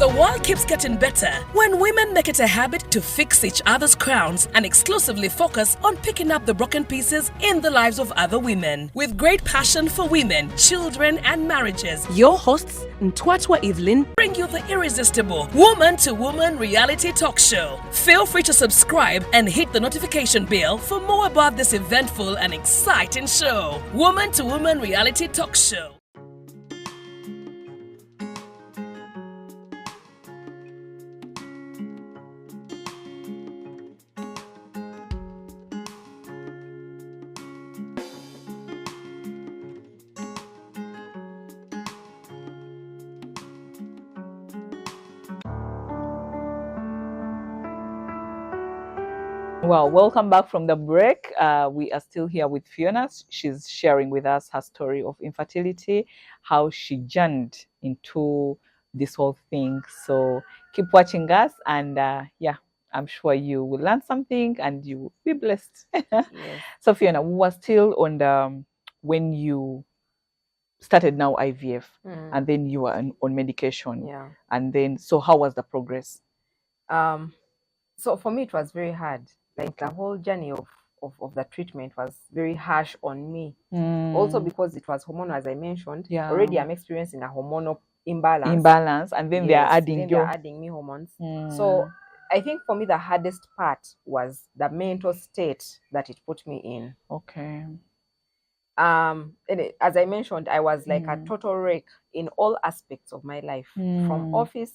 The world keeps getting better when women make it a habit to fix each other's crowns and exclusively focus on picking up the broken pieces in the lives of other women. With great passion for women, children, and marriages, your hosts, Ntwatwa Evelyn, bring you the irresistible Woman to Woman reality talk show. Feel free to subscribe and hit the notification bell for more about this eventful and exciting show. Woman to Woman reality talk show. Well, welcome back from the break. We are still here with Fiona. She's sharing with us her story of infertility, how she journeyed into this whole thing. So keep watching us, and yeah, I'm sure you will learn something and you will be blessed. Yes. So Fiona, we were still on the when you started now IVF, and then you were on medication. Yeah. And then, so how was the progress? So for me, it was very hard. Like the whole journey of the treatment was very harsh on me. Also because it was hormonal, as I mentioned. Yeah. Already I'm experiencing a hormonal imbalance. And then Yes, they're adding they're adding me hormones. So I think for me the hardest part was the mental state that it put me in. Okay. As I mentioned, I was like a total wreck in all aspects of my life, from office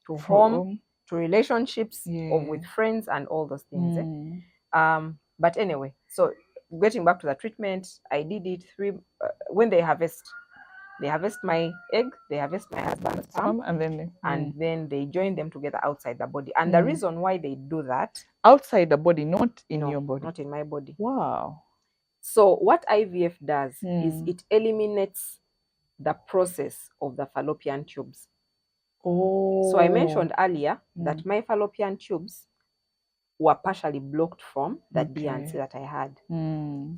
to home to relationships with friends and all those things. But anyway, so getting back to the treatment, I did it when they harvest my egg, they harvest my husband's sperm, and then they join them together outside the body. And the reason why they do that, outside the body, not in your body. Not in my body. Wow. So what IVF does is it eliminates the process of the fallopian tubes. Oh. So I mentioned earlier that my fallopian tubes were partially blocked from the D&C that I had.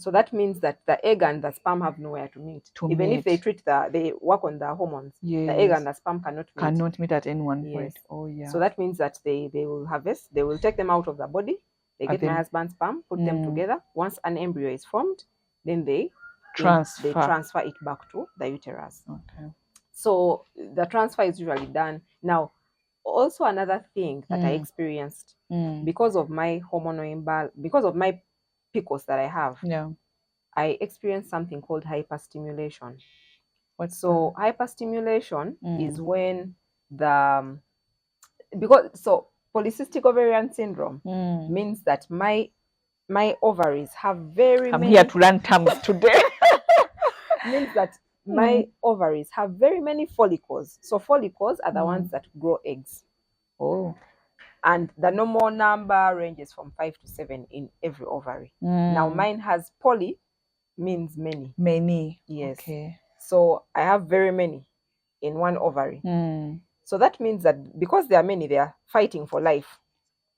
So that means that the egg and the sperm have nowhere to meet. Even if they work on the hormones, the egg and the sperm cannot meet at any one point. Oh yeah. So that means that they will harvest, they will take them out of the body, they get my husband's sperm, put them together. Once an embryo is formed, then they transfer it back to the uterus. Okay. So the transfer is usually done. Now, also another thing that I experienced because of my hormonal imbalance, because of my PCOS that I have, I experienced something called hyperstimulation. Hyperstimulation is when polycystic ovarian syndrome means that my ovaries have I'm here to learn terms today. means that my ovaries have very many follicles. So follicles are the ones that grow eggs. Oh. And the normal number ranges from 5 to 7 in every ovary. Now mine has poly, means many. Many. Yes. Okay. So I have very many in one ovary. So that means that because there are many, they are fighting for life.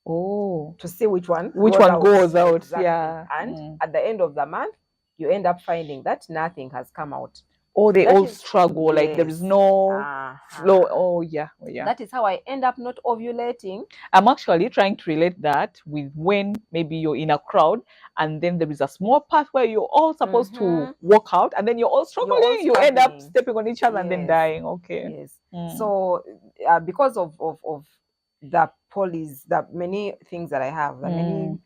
Oh. To see which one goes out. Exactly. Yeah. And at the end of the month, you end up finding that nothing has come out. Oh, they all struggle. Like there is no flow. Oh yeah. That is how I end up not ovulating. I'm actually trying to relate that with when maybe you're in a crowd and then there is a small path where you're all supposed to walk out and then you're all struggling. You end up stepping on each other and then dying. Okay. Yes. So because of the polys, the many things that I have, the many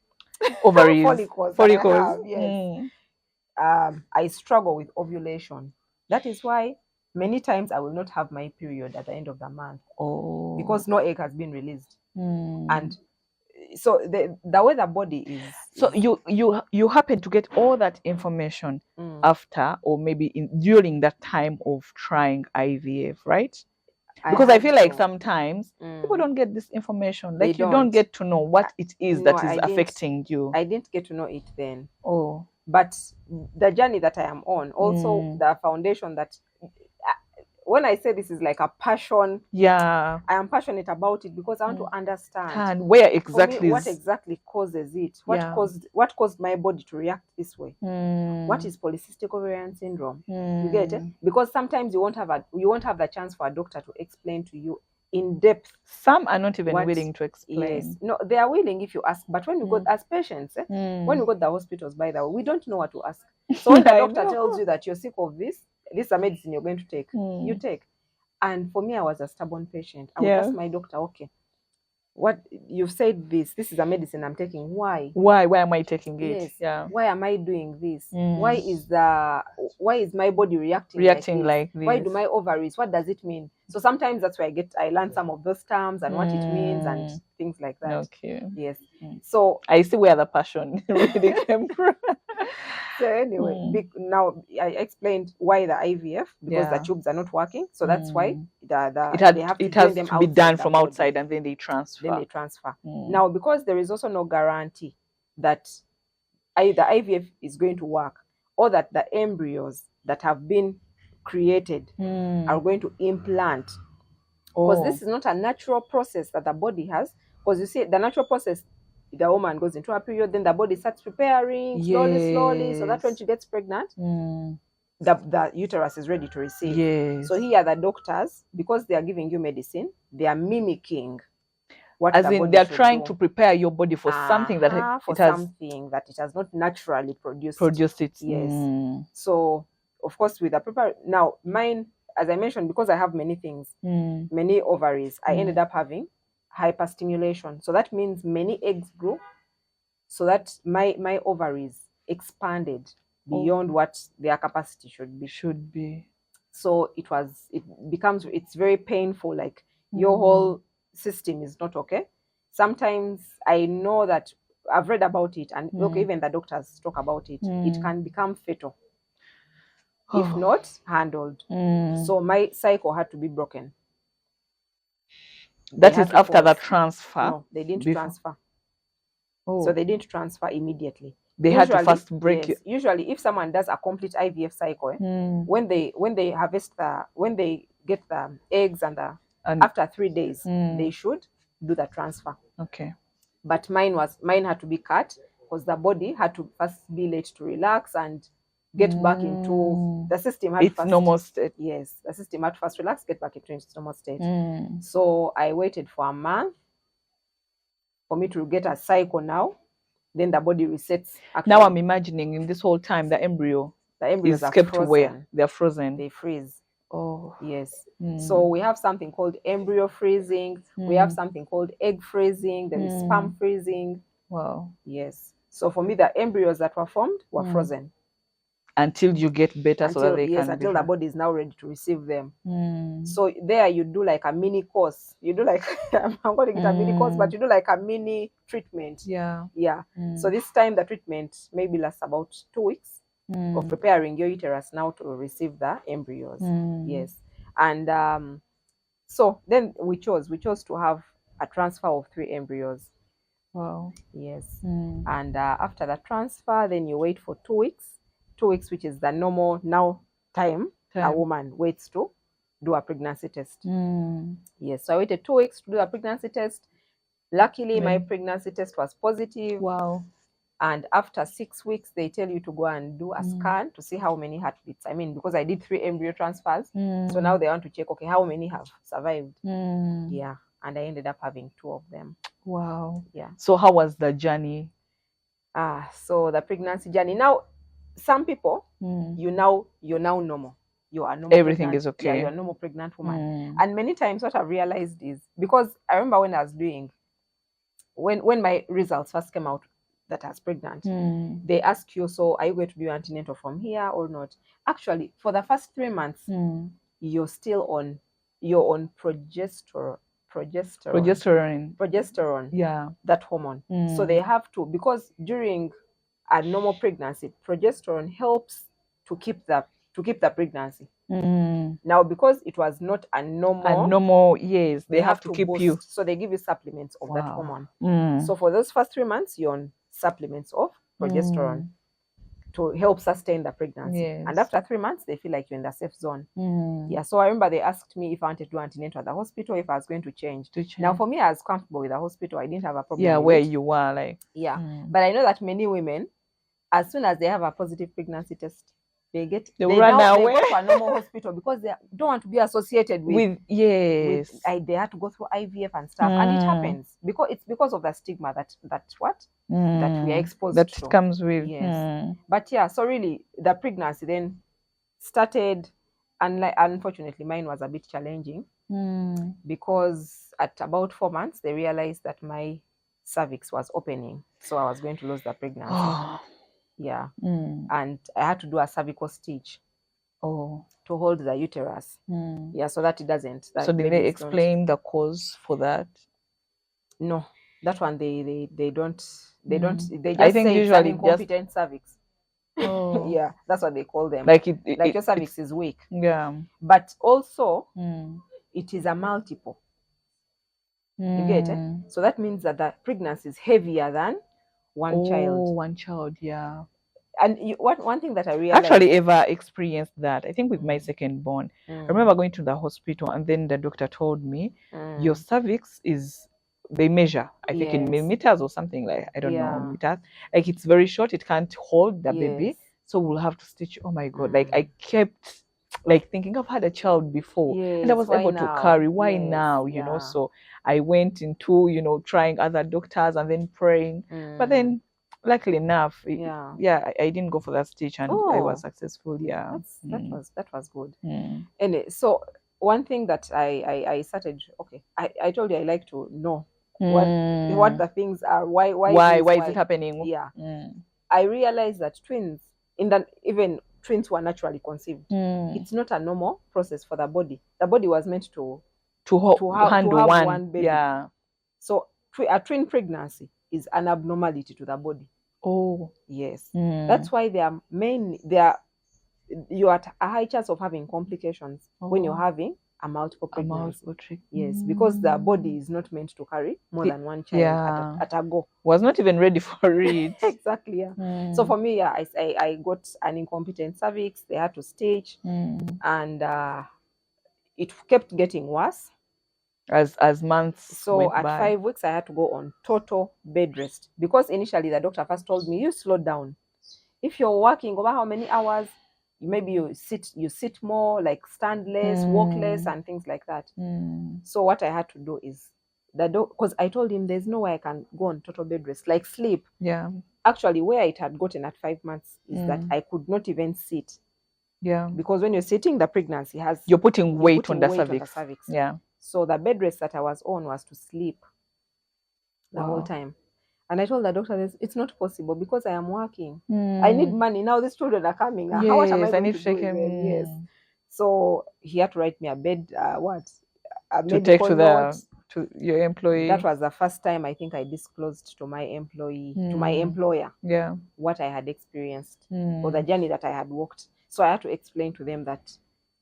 ovaries, follicles. That I have, yes. I struggle with ovulation. That is why many times I will not have my period at the end of the month. Oh. Because no egg has been released. And so the way the body is. So you happen to get all that information after or maybe during that time of trying IVF, right? Because I feel like sometimes people don't get this information. Like you don't get to know what it is that is affecting you. I didn't get to know it then. Oh. But the journey that I am on, also the foundation that, when I say this is like a passion, I am passionate about it because I want to understand where exactly what exactly causes it. What caused my body to react this way? What is polycystic ovarian syndrome? You get it? Because sometimes you won't have the chance for a doctor to explain to you in depth. Some are not even willing to explain. Yes, no, they are willing if you ask. But when we go as patients, when we go to the hospitals, by the way, we don't know what to ask. So when the doctor tells you that you're sick of this is a medicine you're going to take, you take. And for me, I was a stubborn patient. I would ask my doctor, okay, what you've said, this is a medicine I'm taking. Why am I taking it? Yes. Yeah. Why am I doing this? Why is my body reacting like this? Why do my ovaries? What does it mean? So sometimes that's where I learn some of those terms and what it means and things like that. Okay. Yes. So I see where the passion really came from. So anyway, now I explained why the IVF, because the tubes are not working. So that's why it has to be done from outside, and then they transfer. Now, because there is also no guarantee that either IVF is going to work or that the embryos that have been created are going to implant. Because this is not a natural process that the body has. Because you see, the natural process, the woman goes into a period, then the body starts preparing slowly, so that when she gets pregnant, the uterus is ready to receive. So here the doctors, because they are giving you medicine, they are mimicking what they are trying to prepare your body for something that it has not naturally produced it. Yes. So of course with the now mine, as I mentioned, because I have many things, many ovaries, I ended up having hyperstimulation. So that means many eggs grew, so that my ovaries expanded beyond what their capacity should be. So it's very painful, like your whole system is not okay. Sometimes I know that I've read about it, and look, even the doctors talk about it. It can become fatal if not handled. So my cycle had to be broken. That is after the transfer? No, they didn't transfer. So they didn't transfer immediately. They had to first break it. Usually, if someone does a complete IVF cycle, when they get the eggs and after 3 days, they should do the transfer. Okay. But mine had to be cut, because the body had to first be let to relax and get back into the system. Its normal state. Yes, the system had to first relax, get back into its normal state. So I waited for a month for me to get a cycle now. Then the body resets. Actually. Now I'm imagining in this whole time the embryos is kept frozen. Where they're frozen. They freeze. Oh yes. So we have something called embryo freezing. We have something called egg freezing. There is sperm freezing. Wow. Yes. So for me, the embryos that were formed were frozen until you get better, so that they can. Until the body is now ready to receive them. So there you do like a mini course. You do like I'm calling it a mini course, but you do like a mini treatment. Yeah. So this time the treatment maybe lasts about 2 weeks of preparing your uterus now to receive the embryos. Yes. And so then we chose to have a transfer of 3 embryos. Wow. Yes. And after the transfer, then you wait for 2 weeks. 2 weeks, which is the normal time a woman waits to do a pregnancy test. Yes, so I waited 2 weeks to do a pregnancy test. Luckily, my pregnancy test was positive. Wow. And after 6 weeks, they tell you to go and do a scan to see how many heartbeats. I mean, because I did 3 embryo transfers, so now they want to check, okay, how many have survived? Yeah, and I ended up having 2 of them. Wow. Yeah. So how was the journey? So the pregnancy journey. Now, some people, you're now normal. You are normal. Everything is okay. Yeah, you're a normal pregnant woman. And many times what I've realized is, because I remember when I was doing, when my results first came out that I was pregnant, they ask you, so are you going to do your antenatal from here or not? Actually, for the first 3 months, you're still on progesterone. Yeah. That hormone. So they have to, because during a normal pregnancy, progesterone helps to keep the pregnancy. Now, because it was not a normal, yes, they have to keep boost, you. So they give you supplements of that hormone. So for those first 3 months, you're on supplements of progesterone to help sustain the pregnancy. Yes. And after 3 months, they feel like you're in the safe zone. Yeah. So I remember they asked me if I wanted to do antenatal at the hospital, if I was going to change. Now, for me, I was comfortable with the hospital. I didn't have a problem. Yeah, where you were, like. Yeah. But I know that many women, as soon as they have a positive pregnancy test, They go to a normal hospital because they don't want to be associated with they had to go through IVF and stuff, and it happens because of the stigma that we are exposed that to. comes with. Yes. But yeah, so really the pregnancy then started, and unfortunately mine was a bit challenging because at about 4 months they realized that my cervix was opening, so I was going to lose the pregnancy. Yeah. And I had to do a cervical stitch to hold the uterus. Yeah, so that it doesn't. So did they explain the cause for that? No, that one they don't. They just say it's an incompetent cervix. Oh. Yeah, that's what they call them. Like your cervix is weak. Yeah. But also it is a multiple. You get it? So that means that the pregnancy is heavier than one child. One child, yeah. And one thing that I realized, actually ever experienced that, I think with my second born. I remember going to the hospital and then the doctor told me your cervix is, they measure, I think in millimeters or something, like I don't know meters, like it's very short, it can't hold the baby, so we'll have to stitch. Oh my god, like I kept like thinking I've had a child before and I was able to carry, why now, you know? So I went into, you know, trying other doctors and then praying, but then luckily enough, I didn't go for that stitch and I was successful. Yeah, that was good. Anyway, so one thing that I started, I told you I like to know what the things are, why is it happening? Yeah. I realized that even twins were naturally conceived. It's not a normal process for the body. The body was meant to have one baby. Yeah. So a twin pregnancy is an abnormality to the body. Oh. Yes. That's why you're at a high chance of having complications when you're having a multiple pregnancy. Yes, because the body is not meant to carry more than one child at a go. Was not even ready for it. Exactly, yeah. So for me, I got an incompetent cervix. They had to stitch, and it kept getting worse as months. So went at by. 5 weeks, I had to go on total bed rest because initially the doctor first told me, you slow down. If you're working over how many hours, maybe you sit more, like stand less, walk less, and things like that. So what I had to do is because I told him there's no way I can go on total bed rest, like sleep. Yeah. Actually, where it had gotten at 5 months is that I could not even sit. Yeah. Because when you're sitting, the pregnancy you're putting weight on the cervix. Yeah. So the bed rest that I was on was to sleep the whole time. And I told the doctor, it's not possible because I am working. I need money. Now these children are coming. Yes, how much am I going need to take do? Him. Yes. So he had to write me a bed, to take to your employee. That was the first time I think I disclosed to my employer, what I had experienced or the journey that I had walked. So I had to explain to them that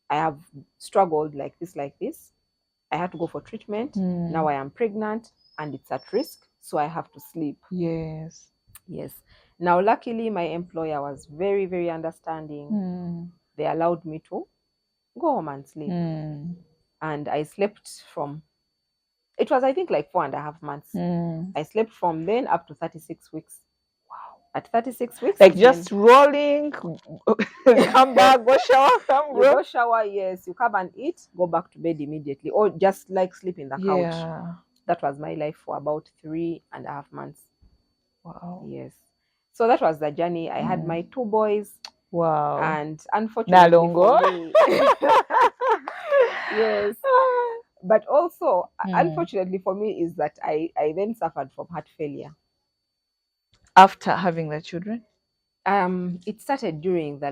I have struggled like this. I had to go for treatment. Now I am pregnant and it's at risk, so I have to sleep. Yes. Now, luckily, my employer was very, very understanding. They allowed me to go home and sleep. And I slept it was, I think, like 4.5 months. I slept from then up to 36 weeks. Wow. At 36 weeks. Like just rolling, come back, go shower, You go shower, yes. You come and eat, go back to bed immediately. Or just like sleep in the couch. Yeah. That was my life for about 3.5 months. Wow. Yes. So that was the journey. I had my 2 boys. Wow. And unfortunately for me, yes. But also, unfortunately for me, is that I then suffered from heart failure. After having the children? It started during the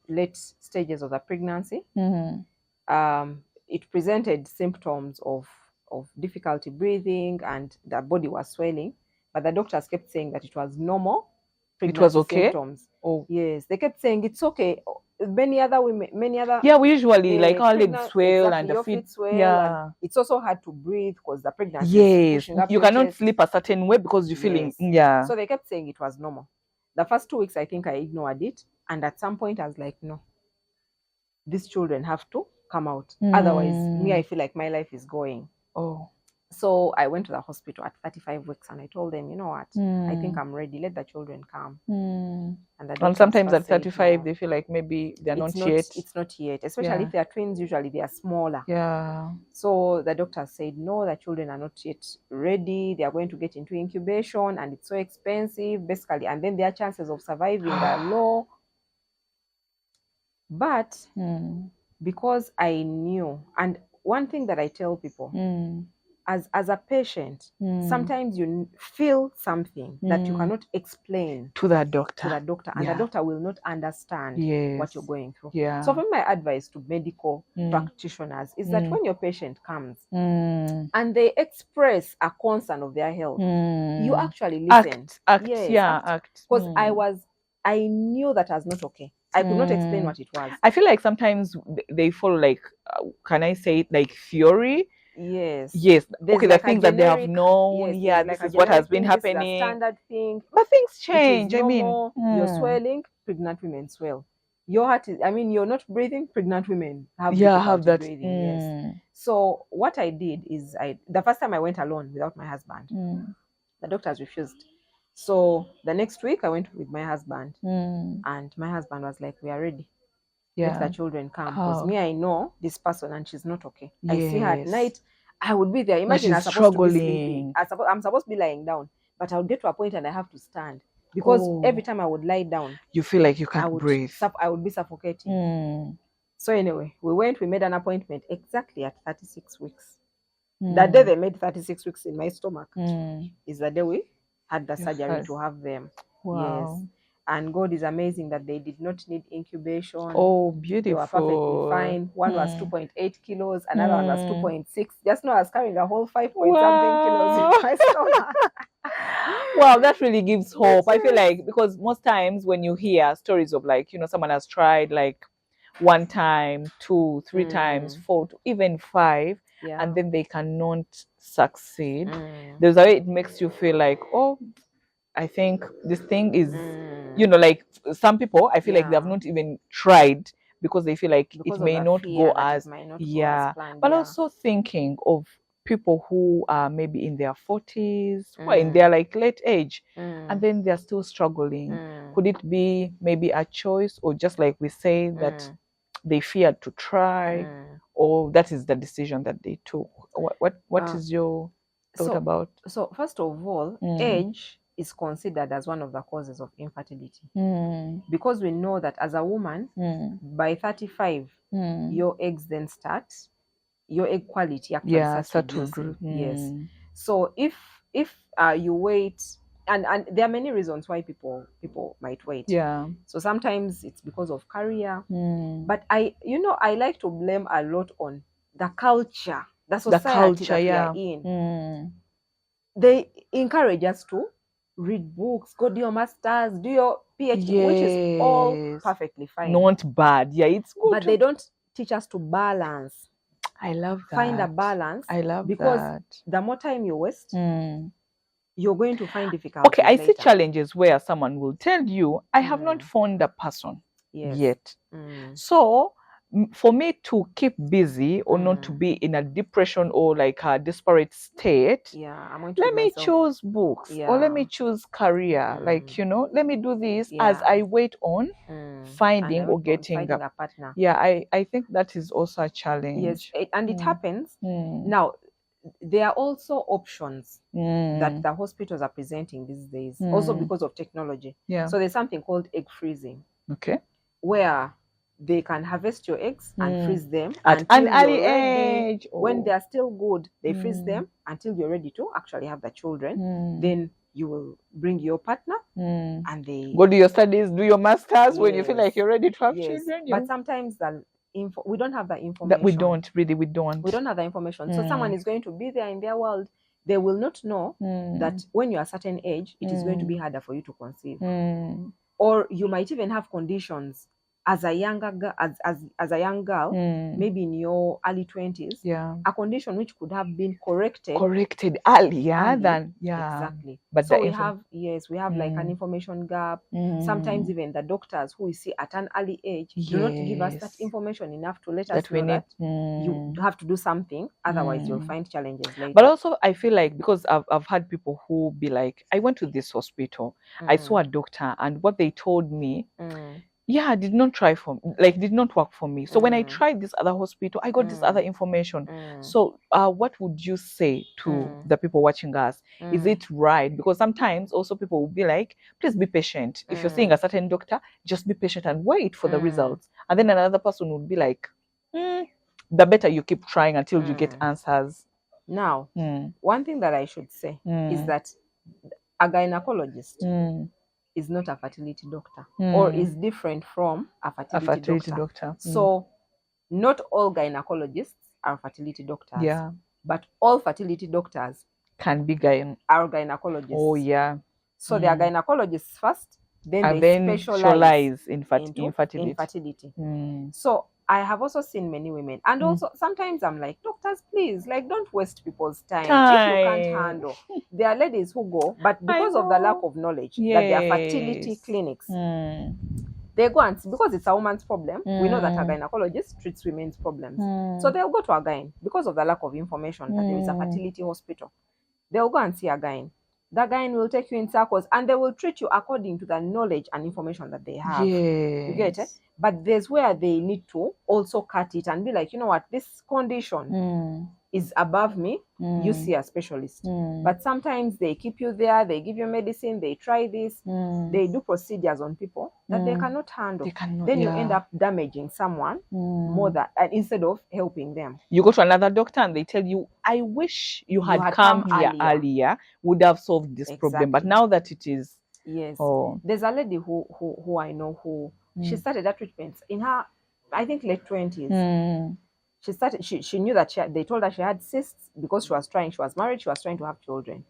late stages of the pregnancy. It presented symptoms of difficulty breathing and the body was swelling. But the doctors kept saying that it was normal. It was okay? Symptoms. Oh. Yes, they kept saying it's okay. Many other women. Yeah, we usually like our legs swell and the feet swell. Yeah. And it's also hard to breathe because the pregnancy yes. is pushing up you cannot chest. Sleep a certain way because you're feeling, yeah. So they kept saying it was normal. The first 2 weeks, I think I ignored it. And at some point, I was like, no, these children have to come out. Otherwise, me, I feel like my life is going. Oh. So I went to the hospital at 35 weeks and I told them, you know what, I think I'm ready. Let the children come. And the And doctors sometimes first at said, 35, no, they feel like maybe they're it's not yet. It's not yet, especially if they are twins. Usually they are smaller. Yeah. So the doctor said, no, the children are not yet ready. They are going to get into incubation and it's so expensive, basically. And then their chances of surviving are low. But because I knew, and one thing that I tell people, as a patient, sometimes you feel something that you cannot explain to the doctor. and the doctor will not understand what you're going through. Yeah. So, my advice to medical practitioners is that when your patient comes and they express a concern of their health, you actually listen. Act. Because I knew that was not okay. I could not explain what it was. I feel like sometimes they follow, like, can I say it, like theory? Yes. There's okay, like the things that they have known. Yes, this is what has been happening. This is a standard thing. But things change. I mean, you're swelling, pregnant women swell. Your heart is, you're not breathing, pregnant women have difficulty breathing. Yes. So what I did is, the first time I went alone without my husband, the doctors refused. So the next week I went with my husband, and my husband was like, we are ready. Let the children come. Because me, I know this person and she's not okay. I see her at night. I would be there. Imagine I'm supposed to be sleeping. I'm supposed to be lying down. But I would get to a point and I have to stand. Because every time I would lie down, you feel like you can't breathe. I would be suffocating. So anyway, we made an appointment exactly at 36 weeks. The day they made 36 weeks in my stomach is the day we had the surgery to have them. Wow. Yes. And God is amazing that they did not need incubation. Oh, beautiful. They were perfectly fine. One was 2.8 kilos, another one was 2.6. Just now I was carrying a whole 5 point something kilos in my stomach. Wow, that really gives hope. I feel like, because most times when you hear stories of, like, someone has tried like 1 time, 2, 3 times, 4, even 5, and then they cannot succeed, there's a way it makes you feel like, oh, I think this thing is, like some people, I feel like they have not even tried because they feel like it may not go as planned, but also thinking of people who are maybe in their 40s or in their like late age, and then they're still struggling. Could it be maybe a choice, or just like we say that they feared to try, or that is the decision that they took? What is your thought about? So first of all, age is considered as one of the causes of infertility, because we know that as a woman, by 35, your eggs then start, your egg quality actually starts reducing. Yes. So if you wait, and there are many reasons why people might wait. So sometimes it's because of career, but I like to blame a lot on the culture, the society that we are in. They encourage us to read books, go do your masters, do your PhD, which is all perfectly fine. Not bad. Yeah, it's good. But they don't teach us to balance. I love that. Find a balance. I love because that. the more time you waste, you're going to find difficulties. Okay, I see challenges where someone will tell you, I have not found a person yet. So for me to keep busy or not to be in a depression or like a disparate state, let me choose books or let me choose career. Like, let me do this as I wait on finding or getting a partner. I think that is also a challenge. Yes, and it happens. Now, there are also options that the hospitals are presenting these days, also because of technology. So there's something called egg freezing. Okay. Where they can harvest your eggs and freeze them at an early age. When they are still good, they freeze them until you're ready to actually have the children. Then you will bring your partner and they go do your studies, do your masters when you feel like you're ready to have children. But sometimes we don't have the information. We don't have the information. So someone is going to be there in their world. They will not know that when you're a certain age, it is going to be harder for you to conceive. Or you might even have conditions as a younger girl, as a young girl, maybe in your early 20s, a condition which could have been corrected earlier than exactly. But so we have like an information gap. Sometimes even the doctors who we see at an early age do not give us that information enough to let us know that you have to do something, otherwise you'll find challenges later. But also I feel like, because I've had people who be like, I went to this hospital, I saw a doctor, and what they told me did not did not work for me. So when I tried this other hospital, I got this other information. So what would you say to the people watching us? Is it right? Because sometimes also people will be like, please be patient. If you're seeing a certain doctor, just be patient and wait for the results. And then another person would be like, the better you keep trying until you get answers. Now, one thing that I should say is that a gynecologist is not a fertility doctor, or is different from a fertility doctor. So not all gynecologists are fertility doctors, but all fertility doctors can be are gynecologists. Oh yeah. So they are gynecologists first, then and they then specialize in infertility. So I have also seen many women, and also sometimes I'm like, doctors, please, like, don't waste people's time. If you can't handle. There are ladies who go, but because of the lack of knowledge that there are fertility clinics, they go and see, because it's a woman's problem. We know that a gynecologist treats women's problems. So they'll go to a gyne because of the lack of information that there is a fertility hospital. They'll go and see a gyne. The gyne will take you in circles, and they will treat you according to the knowledge and information that they have. You get it? But there's where they need to also cut it and be like, you know what, this condition is above me. You see a specialist. But sometimes they keep you there, they give you medicine, they try this, they do procedures on people that they cannot handle. Then you end up damaging someone more than instead of helping them. You go to another doctor and they tell you, I wish you had come here earlier, would have solved this problem. But now that it is there's a lady who I know who she started her treatments in her, I think, late 20s. She started. She knew that they told her she had cysts because she was married. She was trying to have children.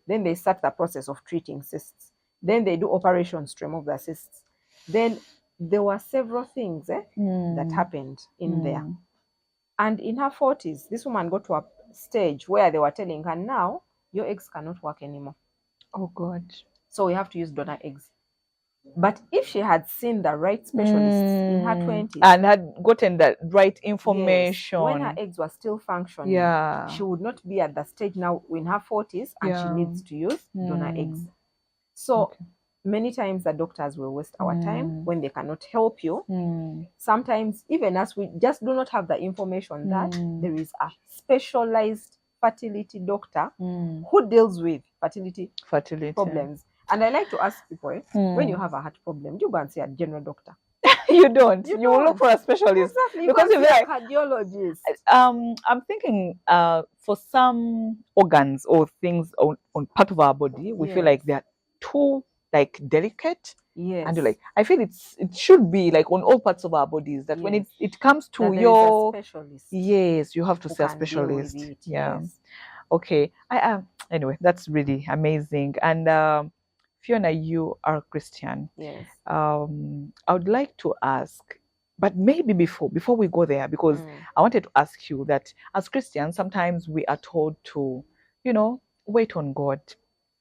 Then they start the process of treating cysts. Then they do operations to remove the cysts. Then there were several things that happened in there. And in her 40s, this woman got to a stage where they were telling her, now your eggs cannot work anymore. Oh God! So we have to use donor eggs. But if she had seen the right specialists in her 20s and had gotten the right information, when her eggs were still functioning, she would not be at the stage now in her 40s and she needs to use donor eggs. So many times the doctors will waste our time when they cannot help you. Sometimes even as we just do not have the information that there is a specialized fertility doctor who deals with fertility problems. And I like to ask people, when you have a heart problem, do you go and see a general doctor? You don't. You will look for a specialist. Exactly. Because you're like a cardiologist. I'm thinking for some organs or things on part of our body, we feel like they're too delicate. Yes. And you're like, I feel it should be like on all parts of our bodies that when it comes to that your specialist. Yes, you have to see a specialist. Okay. Anyway, that's really amazing. And Fiona, you are a Christian. Yes. I would like to ask, but maybe before we go there, because I wanted to ask you that as Christians, sometimes we are told to, wait on God,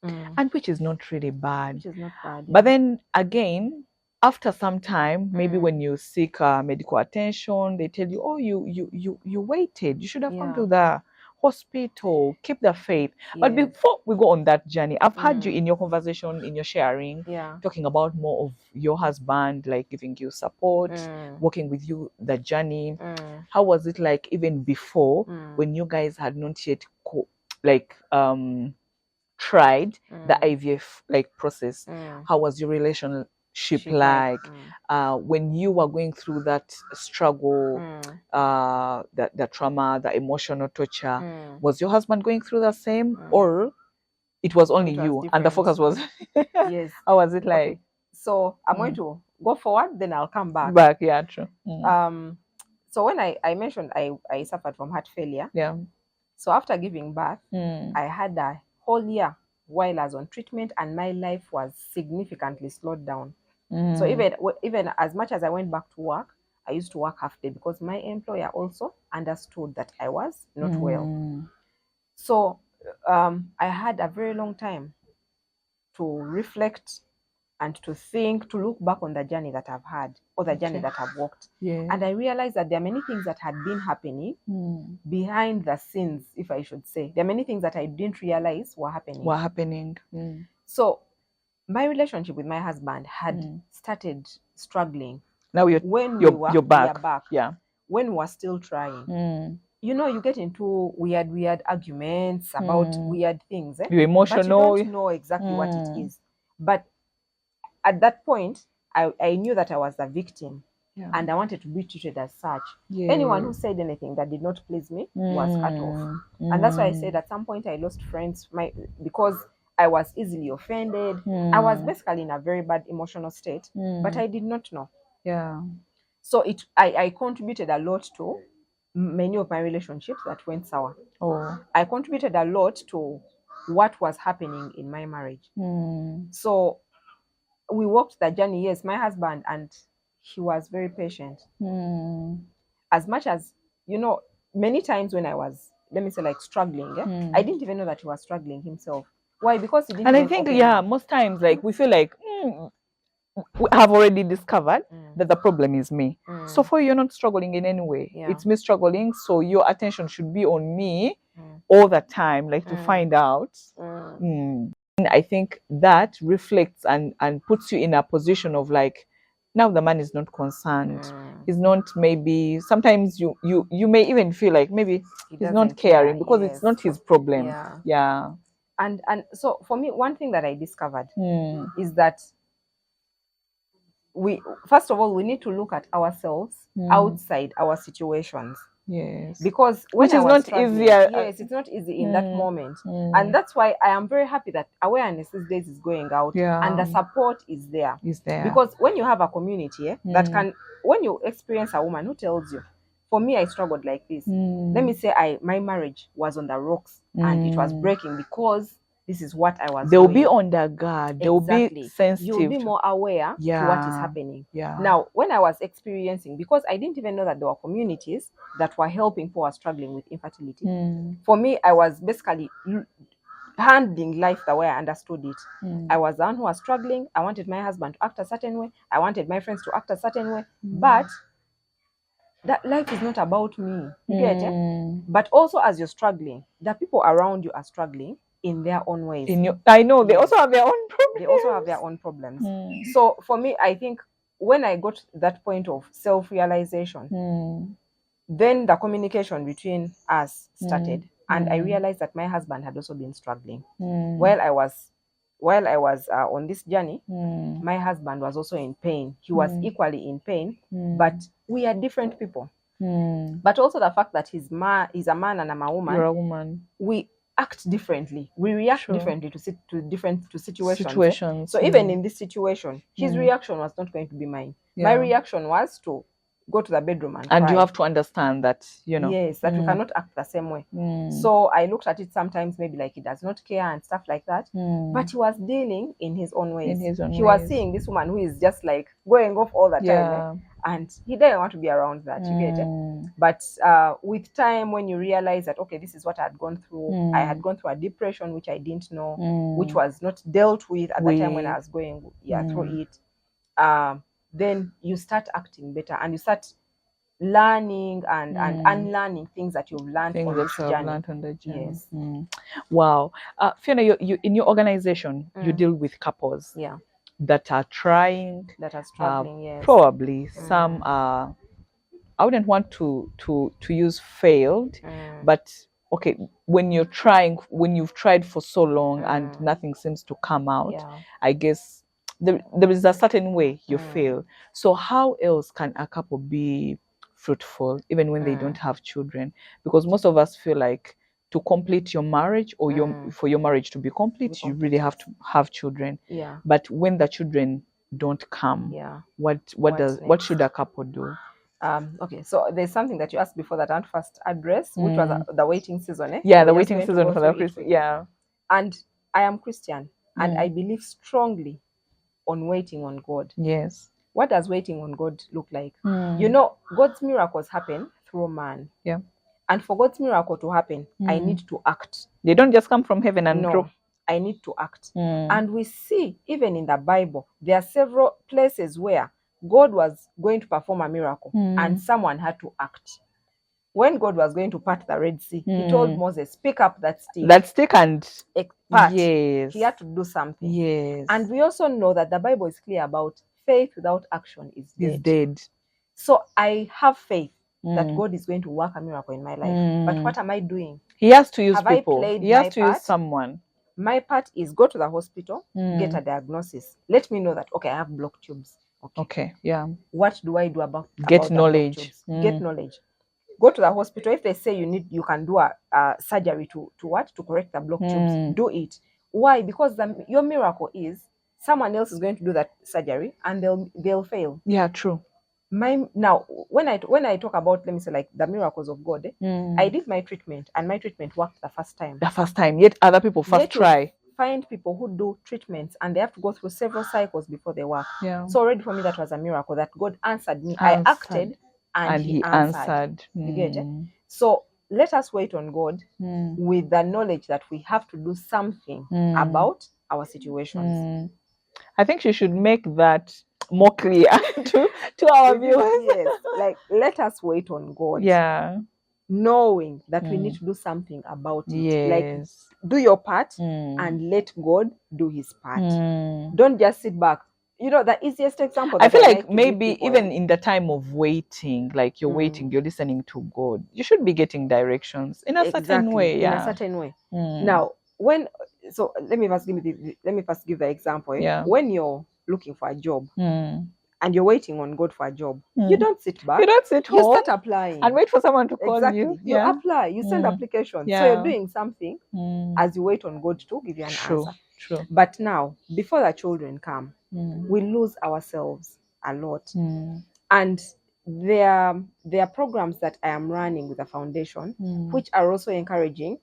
and which is not really bad. Which is not bad. But then again, after some time, maybe when you seek medical attention, they tell you, oh, you waited. You should have come to the hospital, keep the faith. But before we go on that journey, I've heard you in your conversation, in your sharing, talking about more of your husband, like giving you support, working with you the journey. How was it like even before, when you guys had not yet tried the IVF process? How was your relationship like when you were going through that struggle, the trauma, the emotional torture? Was your husband going through the same, or it was only you and the focus was Yes. How was it like? Okay. So I'm going to go forward, then I'll come back. Yeah, true. So when I mentioned I suffered from heart failure, so after giving birth, I had a whole year while I was on treatment, and my life was significantly slowed down. So even as much as I went back to work, I used to work half day because my employer also understood that I was not well. So I had a very long time to reflect and to think, to look back on the journey that I've had or the journey that I've walked. And I realized that there are many things that had been happening behind the scenes, if I should say. There are many things that I didn't realize were happening. So my relationship with my husband had started struggling. Now you're back. Yeah. When we were still trying. You know, you get into weird arguments about weird things. You're emotional. But you don't know exactly what it is. But at that point, I knew that I was the victim. And I wanted to be treated as such. Anyone who said anything that did not please me was cut off. And that's why I said at some point I lost friends because I was easily offended. I was basically in a very bad emotional state, but I did not know. So I contributed a lot to many of my relationships that went sour. I contributed a lot to what was happening in my marriage. So we walked the journey, yes, my husband, and he was very patient. As much as, you know, many times when I was, let me say, like struggling, I didn't even know that he was struggling himself. Why? Because he didn't. And I think, most times, like, we feel like we have already discovered that the problem is me. So for you, you're not struggling in any way. It's me struggling. So your attention should be on me all the time, like to find out. I think that reflects and puts you in a position of like, now the man is not concerned. He's not, maybe sometimes you may even feel like maybe he's not caring because it's not his problem. And so for me, one thing that I discovered is that first of all, we need to look at ourselves outside our situations. Because which is not easy. It's not easy in that moment. And that's why I am very happy that awareness these days is going out and the support is there. Because when you have a community that can, when you experience a woman who tells you, for me, I struggled like this. Let me say my marriage was on the rocks and it was breaking because this is what I was doing. They'll be on their guard. They'll be sensitive. You'll be more aware to what is happening. Now, when I was experiencing, because I didn't even know that there were communities that were helping who are struggling with infertility. For me, I was basically handling life the way I understood it. I was the one who was struggling. I wanted my husband to act a certain way. I wanted my friends to act a certain way. But that life is not about me. You get it? But also as you're struggling, the people around you are struggling in their own ways. I know, they also have their own problems. So for me, I think when I got to that point of self-realization, then the communication between us started. And I realized that my husband had also been struggling. While I was on this journey, my husband was also in pain. He was equally in pain, but we are different people. But also the fact that he's a man and I'm a woman. You're a woman. We act differently. We react differently to situations. So even in this situation, his reaction was not going to be mine. My reaction was to go to the bedroom and cry. You have to understand that, yes, that we cannot act the same way. So I looked at it sometimes maybe like he does not care and stuff like that. But he was dealing in his own ways. He was seeing this woman who is just like going off all the time. And he didn't want to be around that. You get it? But with time, when you realize that, okay, this is what I had gone through. I had gone through a depression, which I didn't know, which was not dealt with at the time when I was going through it. Then you start acting better and you start learning and unlearning things that you've learned on the journey. Yes. Wow. Fiona, you in your organization, you deal with couples that are trying, that are struggling. Yes. Probably some are, I wouldn't want to use failed, but okay, when you're trying, when you've tried for so long and nothing seems to come out, I guess there is a certain way you fail. So how else can a couple be fruitful even when they don't have children? Because most of us feel like to complete your marriage or for your marriage to be complete, you really have to have children. But when the children don't come, what should a couple do? Okay, so there's something that you asked before that I want to first address, which was the waiting season. The waiting season for the Christian. And I am Christian, and I believe strongly on waiting on God. Yes. What does waiting on God look like? Mm. You know, God's miracles happen through man. Yeah. And for God's miracle to happen, I need to act. They don't just come from heaven and drop. No, I need to act. And we see, even in the Bible, there are several places where God was going to perform a miracle and someone had to act. When God was going to part the Red Sea, he told Moses, pick up that stick. That stick and part. Yes. He had to do something. Yes. And we also know that the Bible is clear about faith without action is dead. Is dead. So I have faith that God is going to work a miracle in my life. But what am I doing? He has to use Have people. I played He has my to part? use someone. My part is go to the hospital, get a diagnosis. Let me know that, okay, I have blocked tubes. Okay, yeah. What do I do about Get knowledge. Get knowledge. Go to the hospital. If they say you can do a surgery to what? To correct the blocked tubes. Do it. Why? Because your miracle is someone else is going to do that surgery and they'll fail. Yeah, true. Now when I talk about, let me say, like the miracles of God, I did my treatment and my treatment worked the first time. Yet other people first try. Find people who do treatments and they have to go through several cycles before they work. Yeah. So already for me that was a miracle that God answered me. I acted and he answered. You get it? So let us wait on God with the knowledge that we have to do something about our situations. I think she should make that more clear to our viewers. Yes, like let us wait on God. Yeah. Knowing that we need to do something about it. Yes. Like do your part and let God do his part. Don't just sit back. You know, the easiest example that I feel like to maybe people, even in the time of waiting, like you're waiting, you're listening to God, you should be getting directions in a certain way. In a certain way. Now, let me first give the example. Yeah. When you're looking for a job and you're waiting on God for a job, you don't sit back. You don't sit home. You start applying and wait for someone to call you. You apply. You send applications. Yeah. So you're doing something as you wait on God to give you an answer. True. But now, before the children come, we lose ourselves a lot. And there are programs that I am running with the foundation, which are also encouraging.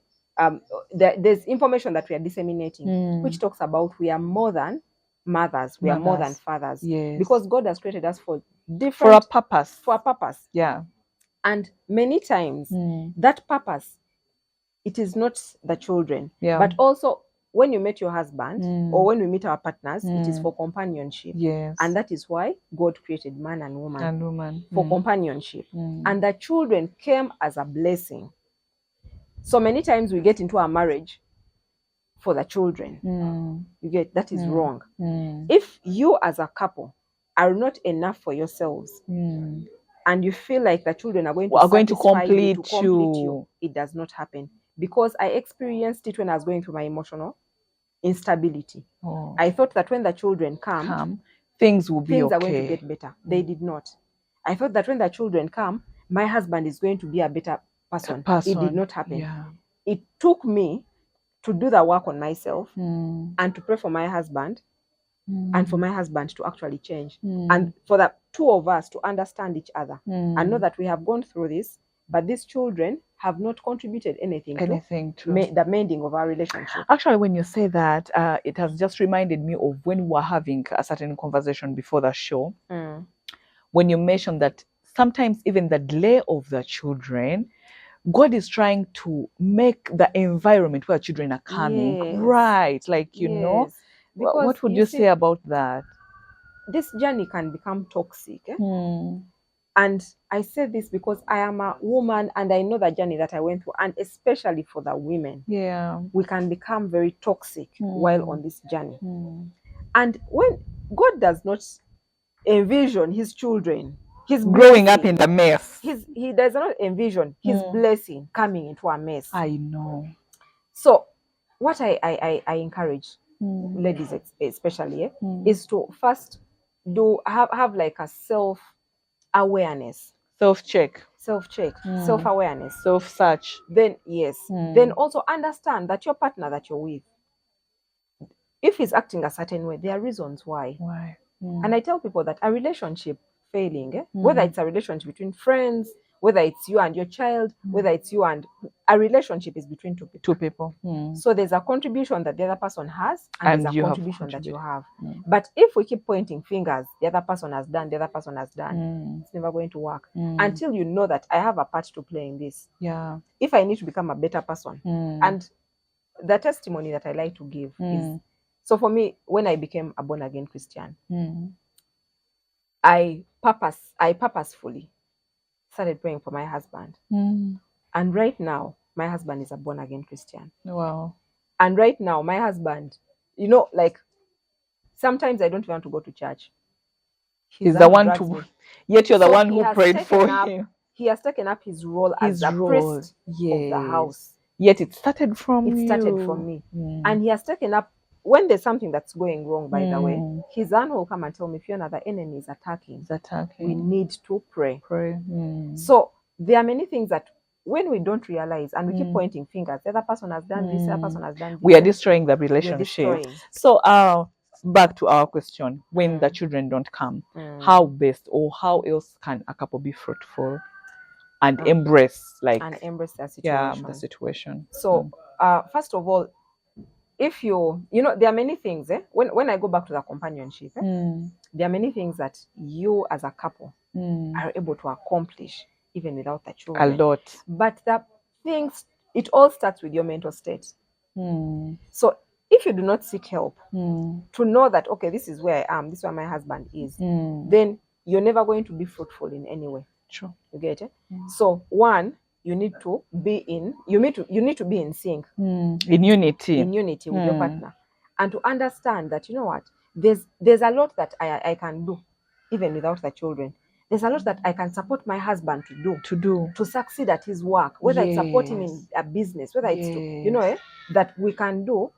There's information that we are disseminating, which talks about we are more than mothers, we are more than fathers. Yes. Because God has created us for a purpose. For a purpose. Yeah. And many times that purpose, it is not the children, but also when you meet your husband or when we meet our partners, it is for companionship. Yes. And that is why God created man and woman, for Mm. companionship. And the children came as a blessing. So many times we get into a marriage for the children. You get that is wrong. If you as a couple are not enough for yourselves, and you feel like the children are going to complete you, it does not happen. Because I experienced it when I was going through my emotional instability. I thought that when the children come, things will be things are going to get better. They did not. I thought that when the children come, my husband is going to be a better person. It did not happen. Yeah. It took me to do the work on myself and to pray for my husband and for my husband to actually change. And for the two of us to understand each other and know that we have gone through this, but these children have not contributed anything to the mending of our relationship. Actually, when you say that, it has just reminded me of when we were having a certain conversation before the show, when you mentioned that sometimes even the delay of the children, God is trying to make the environment where children are coming right. Like, you know, what would you say about that? This journey can become toxic. And I say this because I am a woman and I know the journey that I went through, and especially for the women. Yeah. We can become very toxic while on this journey. And when God does not envision his children, his growing up in the mess, he does not envision his blessing coming into a mess. I know. So what I encourage ladies especially is to first have like a self-awareness, self-check, self-awareness, self-search. Then then also understand that your partner that you're with, if he's acting a certain way, there are reasons why. And I tell people that a relationship failing, whether it's a relationship between friends whether it's you and your child, whether it's you and a relationship is between two people. So there's a contribution that the other person has, and there's a contribution that you have. But if we keep pointing fingers, the other person has done, the other person has done, it's never going to work until you know that I have a part to play in this. Yeah. If I need to become a better person, and the testimony that I like to give is, so for me, when I became a born again Christian, I purposefully started praying for my husband. And right now, my husband is a born again Christian. Wow. And right now, my husband, you know, like sometimes I don't want to go to church. He's the one to, yet you're the one who prayed for him. He has taken up his role as a priest of the house. Yet it started from you. It started from me. And he has taken up, when there's something that's going wrong, by the way, his aunt will come and tell me, Fiona, the enemy is attacking. We need to pray. So there are many things that when we don't realize and we keep pointing fingers, the other person has done this, the other person has done this. We are destroying the relationship. So back to our question, when the children don't come, how best or how else can a couple be fruitful and embrace the situation? So first of all, if you know, there are many things, when I go back to the companionship, there are many things that you as a couple are able to accomplish even without the children. A lot. But the things, it all starts with your mental state. So if you do not seek help to know that, okay, this is where I am, this is where my husband is, then you're never going to be fruitful in any way. True. You get it? So one, you need to be in sync. In unity. In unity with your partner. And to understand that, you know what, there's a lot that I can do even without the children. There's a lot that I can support my husband to do to succeed at his work, whether it's supporting in a business, whether it's to, you know, that we can do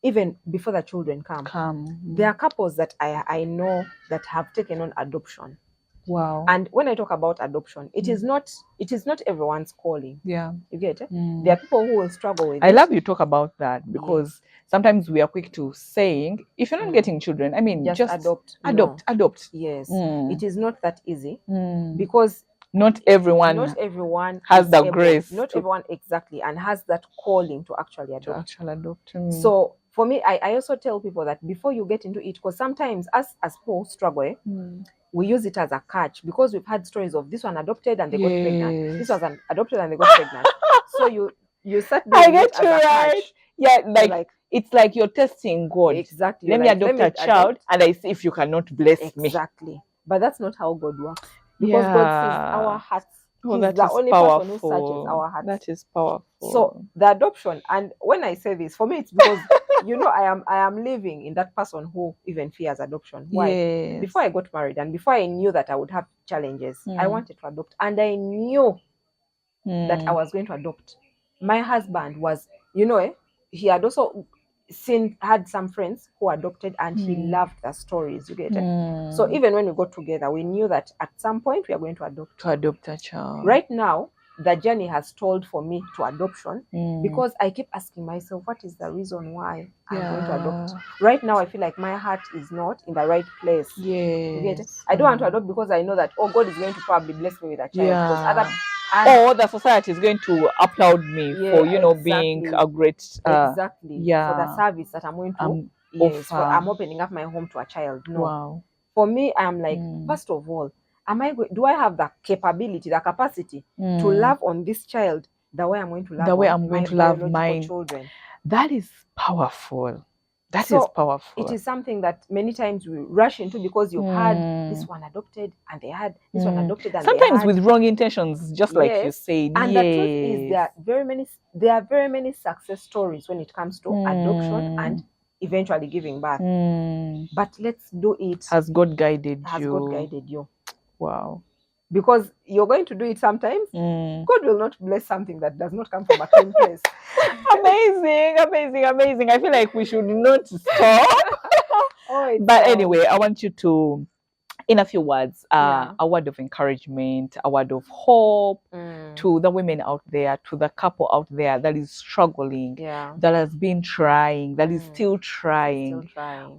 even before the children come. There are couples that I know that have taken on adoption. Wow. And when I talk about adoption, it is not everyone's calling. Yeah. You get it? There are people who will struggle with it. I love you talk about that because sometimes we are quick to saying, if you're not getting children, I mean, just adopt. Yes. It is not that easy because not everyone has the grace. Not everyone exactly and has that calling to actually adopt. So for me, I also tell people that before you get into it, because sometimes us as people struggle, we use it as a catch because we've had stories of this one adopted and they got pregnant. This was adopted and they got pregnant. So you start doing I get it as you a right. catch. Yeah, like it's like you're testing God. Exactly. Let me adopt a child and I see if you cannot bless me. Exactly. But that's not how God works. Because God sees our hearts. He's that the is only powerful. person who searches our hearts. That is powerful. So the adoption, and when I say this, for me it's because you know I am living in that person who even fears adoption. Why? Yes. Before I got married and before I knew that I would have challenges, I wanted to adopt, and I knew that I was going to adopt. My husband was, you know, he had also had some friends who adopted and he loved the stories. You get it? So even when we got together, we knew that at some point we are going to adopt a child. Right now, the journey has stalled for me to adoption because I keep asking myself, what is the reason why I'm going to adopt? Right now, I feel like my heart is not in the right place. You get it? I don't want to adopt because I know that, oh, God is going to probably bless me with a child. Or the society is going to applaud me for, you know, being a great... for the service that I'm going to offer. I'm opening up my home to a child. No. Wow. For me, I'm like, first of all, do I have the capability, the capacity to love on this child the way I'm going to love my children? That is powerful. That is powerful. It is something that many times we rush into because you've had this one adopted and they had this one adopted and sometimes with wrong intentions, just like you said. And the truth is there are very many success stories when it comes to adoption and eventually giving birth. But let's do it. Has God guided you? Has God guided you? Wow. Because you're going to do it sometimes. God will not bless something that does not come from a clean place. Amazing. I feel like we should not stop. But anyway, I want you to, in a few words, a word of encouragement, a word of hope to the women out there, to the couple out there that is struggling, that has been trying, that is still trying.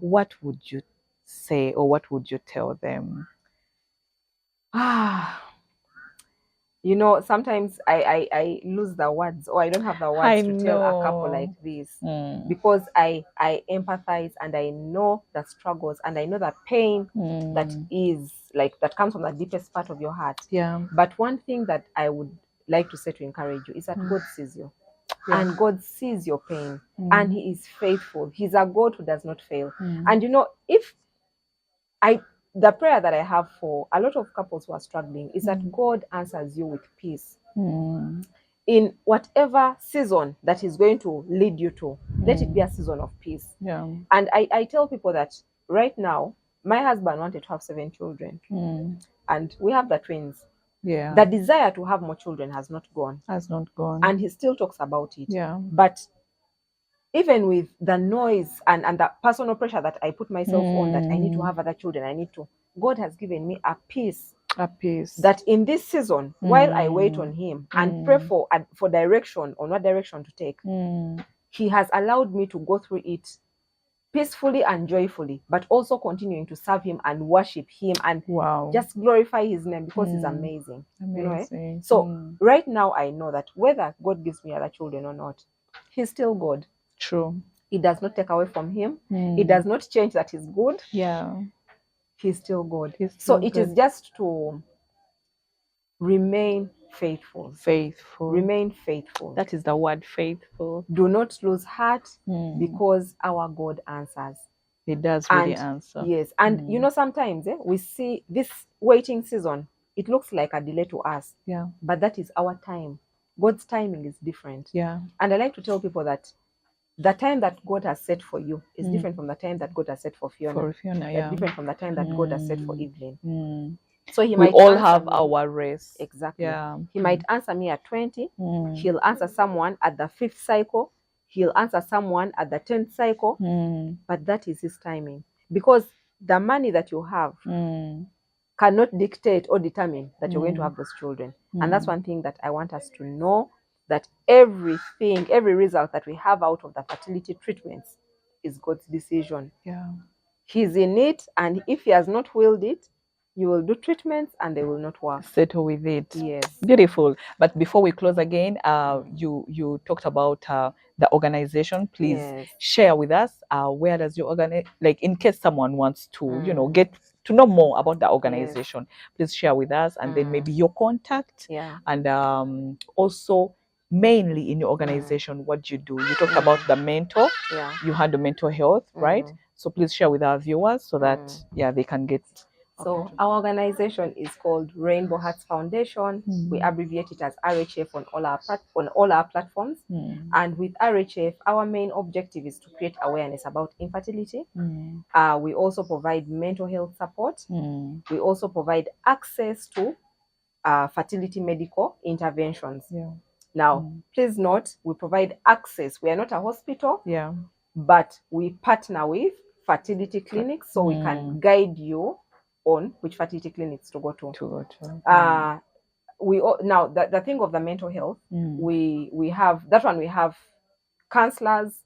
What would you say or what would you tell them? you know, sometimes I lose the words, or I don't have the words to tell a couple like this, because I empathize, and I know the struggles, and I know the pain that is like, that comes from the deepest part of your heart. Yeah. But one thing that I would like to say to encourage you is that God sees you. Yeah. And God sees your pain, and He is faithful. He's a God who does not fail. And you know, if the prayer that I have for a lot of couples who are struggling is that God answers you with peace. In whatever season that He's going to lead you to, let it be a season of peace. Yeah. And I tell people that right now, my husband wanted to have 7 children, and we have the twins. Yeah. The desire to have more children has not gone. And he still talks about it. Yeah. But even with the noise and the personal pressure that I put myself on, that I need to have other children, God has given me a peace. That in this season, while I wait on Him and pray for direction on what direction to take, He has allowed me to go through it peacefully and joyfully, but also continuing to serve Him and worship Him and just glorify His name, because He's amazing. You know, eh? So right now I know that whether God gives me other children or not, He's still God. True. It does not take away from Him. It does not change that He's good. Yeah. He's still God. So it is just to remain faithful. Remain faithful. That is the word, faithful. Do not lose heart, because our God answers. He does really answer. Yes. And you know, sometimes we see this waiting season, it looks like a delay to us. Yeah. But that is our time. God's timing is different. Yeah. And I like to tell people that the time that God has set for you is different from the time that God has set for Fiona. Different from the time that God has set for Evelyn. So we all have our race. Exactly. Yeah. He might answer me at 20. He'll answer someone at the 5th cycle. He'll answer someone at the 10th cycle. But that is His timing. Because the money that you have cannot dictate or determine that you're going to have those children. And that's one thing that I want us to know, that every result that we have out of the fertility treatments is God's decision. Yeah. He's in it, and if He has not willed it, you will do treatments and they will not work. Settle with it. Yes. Beautiful. But before we close again, you talked about the organization. Please share with us where does your like, in case someone wants to, you know, get to know more about the organization, please share with us, and then maybe your contact, and also mainly in your organization, what you do. You talked about the mentor. You handle mental health, right? So please share with our viewers so that they can get. So our organization is called Rainbow Hearts Foundation. We abbreviate it as RHF on all our platforms. And with RHF, our main objective is to create awareness about infertility. We also provide mental health support. We also provide access to fertility medical interventions. Now, please note, we provide access. We are not a hospital, but we partner with fertility clinics, so we can guide you on which fertility clinics to go to. Now the thing of the mental health, we have that one. We have counselors.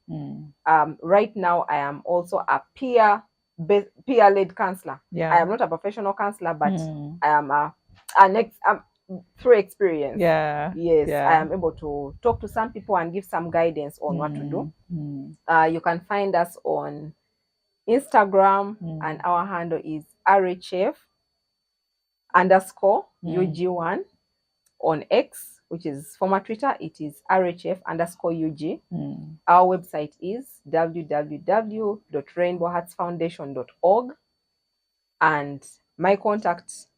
Right now, I am also a peer-led counselor. I am not a professional counselor, but I am through experience. I am able to talk to some people and give some guidance on what to do. You can find us on Instagram, and our handle is RHF _UG1. On X, which is former Twitter, it is RHF _UG. Our website is www.rainbowheartsfoundation.org. And my contact,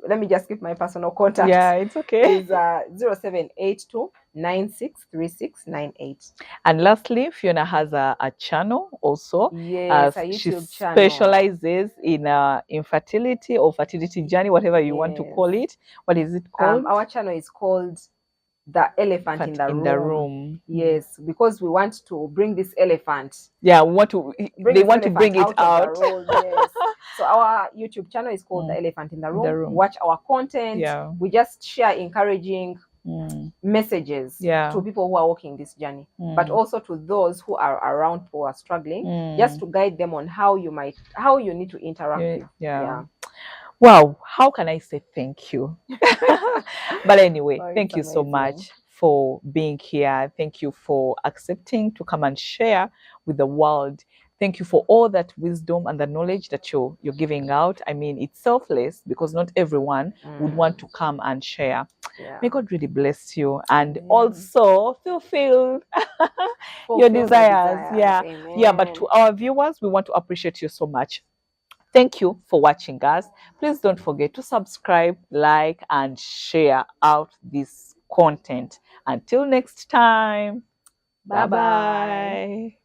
let me just give my personal contact. Yeah, it's okay. Is 0782 963698. And lastly, Fiona has a channel also. Yes, a YouTube channel. She specializes in infertility or fertility journey, whatever you want to call it. What is it called? Our channel is called The Elephant in the Room. Yes, because we want to bring this elephant. Yeah, they want to bring it out. Yes. So our YouTube channel is called The Elephant in the Room. Watch our content. We just share encouraging messages to people who are walking this journey, but also to those who are around who are struggling, just to guide them on how you need to interact with. Wow, how can I say thank you? But anyway, Oh, thank it's you so amazing. much for being here. Thank you for accepting to come and share with the world. Thank you for all that wisdom and the knowledge that you're giving out. I mean, it's selfless because not everyone would want to come and share. Yeah. May God really bless you and Amen. also fulfill your Fulfill my desires. Yeah. Amen. Yeah. But to our viewers, we want to appreciate you so much. Thank you for watching us. Please don't forget to subscribe, like, and share out this content. Until next time, Bye-bye. bye-bye.